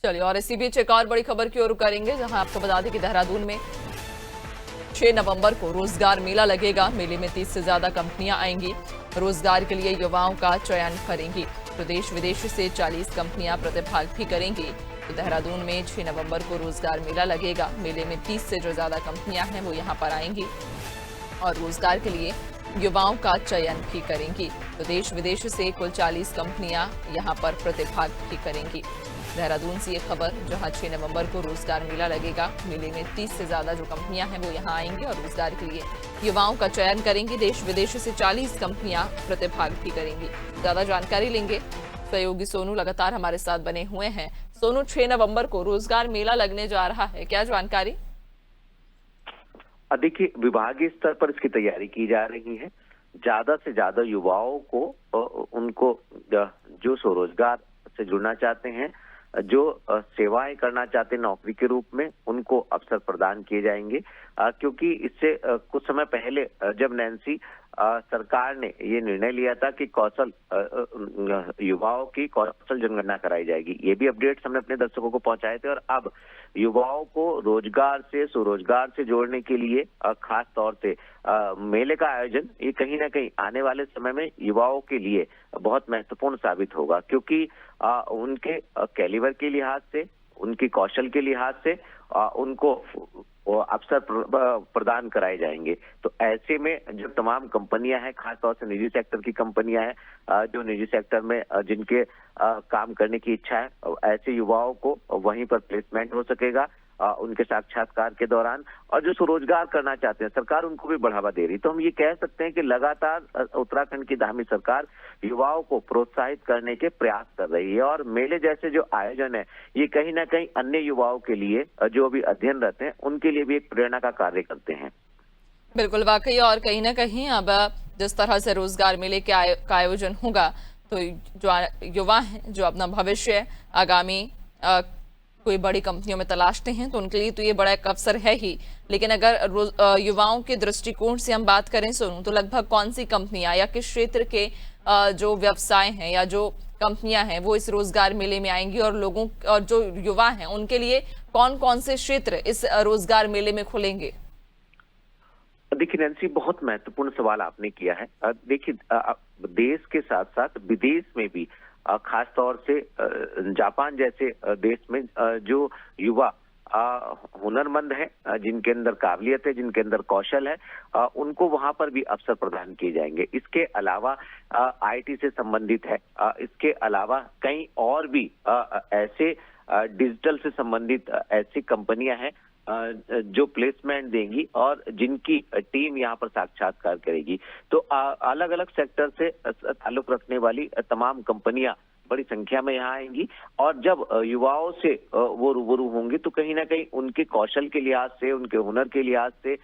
चलिए, और इसी बीच एक और बड़ी खबर की ओर करेंगे, जहां आपको बता दें कि देहरादून में 6 नवंबर को रोजगार मेला लगेगा। मेले में 30 से ज्यादा कंपनियां आएंगी, रोजगार के लिए युवाओं का चयन करेंगी। प्रदेश विदेश से 40 कंपनियां प्रतिभाग भी करेंगी। तो देहरादून में 6 नवंबर को रोजगार मेला लगेगा। मेले में 30 से जो ज्यादा कंपनियां हैं वो यहाँ पर आएंगी और रोजगार के लिए युवाओं का चयन भी करेंगी। तो देश विदेश से कुल 40 कंपनियां यहां पर प्रतिभाग भी करेंगी। देहरादून से ये खबर, जहां 6 नवंबर को रोजगार मेला लगेगा। मेले में 30 से ज्यादा जो कंपनियां हैं वो यहां आएंगी और रोजगार के लिए युवाओं का चयन करेंगी। देश विदेश से 40 कंपनियां प्रतिभाग भी करेंगी। ज्यादा जानकारी लेंगे, सहयोगी सोनू लगातार हमारे साथ बने हुए हैं। सोनू, 6 नवंबर को रोजगार मेला लगने जा रहा है, क्या जानकारी? देखिए, विभागीय स्तर पर इसकी तैयारी की जा रही है। ज्यादा से ज्यादा युवाओं को उनको जो स्वरोजगार से जुड़ना चाहते हैं, जो सेवाएं करना चाहते हैं नौकरी के रूप में, उनको अवसर प्रदान किए जाएंगे। क्योंकि इससे कुछ समय पहले जब नैन्सी सरकार ने ये निर्णय लिया था कि कौशल युवाओं की कौशल जनगणना कराई जाएगी, ये भी अपडेट्स हमने अपने दर्शकों को पहुंचाए थे। और अब युवाओं को रोजगार से स्वरोजगार से जोड़ने के लिए खास तौर से मेले का आयोजन ये कहीं ना कहीं आने वाले समय में युवाओं के लिए बहुत महत्वपूर्ण साबित होगा। क्योंकि उनके कैलिबर के लिहाज से, उनकी कौशल के लिहाज से उनको अवसर प्रदान कराए जाएंगे। तो ऐसे में जब तमाम कंपनियां हैं, खासतौर से निजी सेक्टर की कंपनियां हैं, जो निजी सेक्टर में जिनके काम करने की इच्छा है, ऐसे युवाओं को वहीं पर प्लेसमेंट हो सकेगा उनके साक्षात्कार के दौरान। और जो स्वरोजगार करना चाहते हैं, सरकार उनको भी बढ़ावा दे रही। तो हम ये कह सकते हैं कि लगातार उत्तराखंड की धामी सरकार युवाओं को प्रोत्साहित करने के प्रयास कर रही है। और मेले जैसे जो आयोजन है, ये कहीं ना कहीं अन्य युवाओं के लिए जो अभी अध्ययनरत हैं, उनके लिए भी एक प्रेरणा का कार्य करते हैं। बिल्कुल, वाकई। और कहीं ना कहीं अब जिस तरह से रोजगार मेले का आयोजन होगा, तो जो युवा हैं, जो अपना भविष्य आगामी कोई बड़ी कंपनियों में तलाशते हैं, तो उनके लिए तो ये बड़ा एक अवसर है ही। लेकिन अगर युवाओं के दृष्टिकोण से हम बात करें सोनू, तो लगभग कौन सी कंपनियां या किस क्षेत्र के जो व्यवसाय हैं या जो कंपनियां हैं वो इस रोजगार मेले में आएंगी, और लोगों और जो युवा हैं उनके लिए कौन कौन से क्षेत्र इस रोजगार मेले में खुलेंगे? देखिए नैन्सी, बहुत महत्वपूर्ण सवाल आपने किया है। देखिए, देश के साथ साथ विदेश में भी, खास तौर से जापान जैसे देश में जो युवा हुनरमंद है, जिनके अंदर काबिलियत है, जिनके अंदर कौशल है, उनको वहां पर भी अवसर प्रदान किए जाएंगे। इसके अलावा आईटी से संबंधित है, इसके अलावा कई और भी ऐसे डिजिटल से संबंधित ऐसी कंपनियां हैं जो प्लेसमेंट देंगी और जिनकी टीम यहाँ पर साक्षात्कार करेगी। तो अलग अलग सेक्टर से ताल्लुक रखने वाली तमाम कंपनियां बड़ी संख्या में यहाँ आएंगी। और जब युवाओं से वो रूबरू होंगे, तो कहीं ना कहीं उनके कौशल के लिहाज से, उनके हुनर के लिहाज से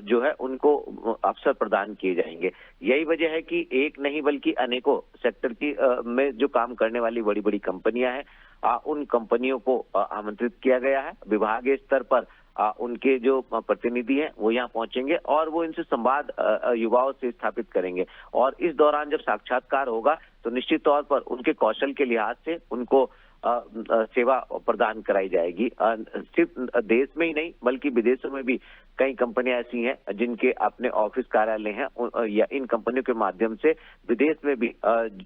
जो है उनको अवसर प्रदान किए जाएंगे। यही वजह है कि एक नहीं बल्कि अनेकों सेक्टर की में जो काम करने वाली बड़ी बड़ी कंपनियां हैं, उन कंपनियों को आमंत्रित किया गया है। विभागीय स्तर पर उनके जो प्रतिनिधि हैं वो यहाँ पहुंचेंगे और वो इनसे संवाद युवाओं से स्थापित करेंगे। और इस दौरान जब साक्षात्कार होगा, तो निश्चित तौर पर उनके कौशल के लिहाज से उनको सेवा प्रदान कराई जाएगी। सिर्फ देश में ही नहीं बल्कि विदेशों में भी कई कंपनियां ऐसी हैं जिनके अपने ऑफिस कार्यालय हैं, या इन कंपनियों के माध्यम से विदेश में भी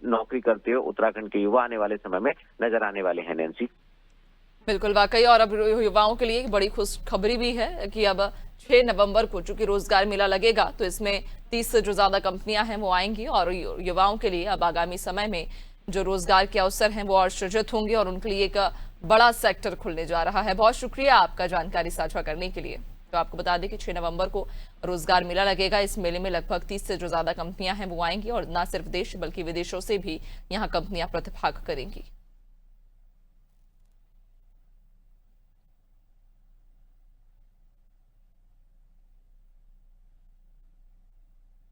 नौकरी करते हुए उत्तराखंड के युवा आने वाले समय में नजर आने वाले हैं। नैन्सी, बिल्कुल, वाकई। और अब युवाओं के लिए एक बड़ी खुशखबरी भी है कि अब 6 नवंबर को चूंकि रोजगार मेला लगेगा, तो इसमें 30 से जो ज्यादा कंपनियां हैं वो आएंगी और युवाओं के लिए अब आगामी समय में जो रोजगार के अवसर हैं वो और सृजित होंगे और उनके लिए एक बड़ा सेक्टर खुलने जा रहा है। बहुत शुक्रिया आपका जानकारी साझा करने के लिए। तो आपको बता दें कि 6 नवंबर को रोजगार मेला लगेगा। इस मेले में लगभग 30 से जो ज्यादा कंपनियां हैं वो आएंगी और न सिर्फ देश बल्कि विदेशों से भी यहाँ कंपनियां प्रतिभाग करेंगी।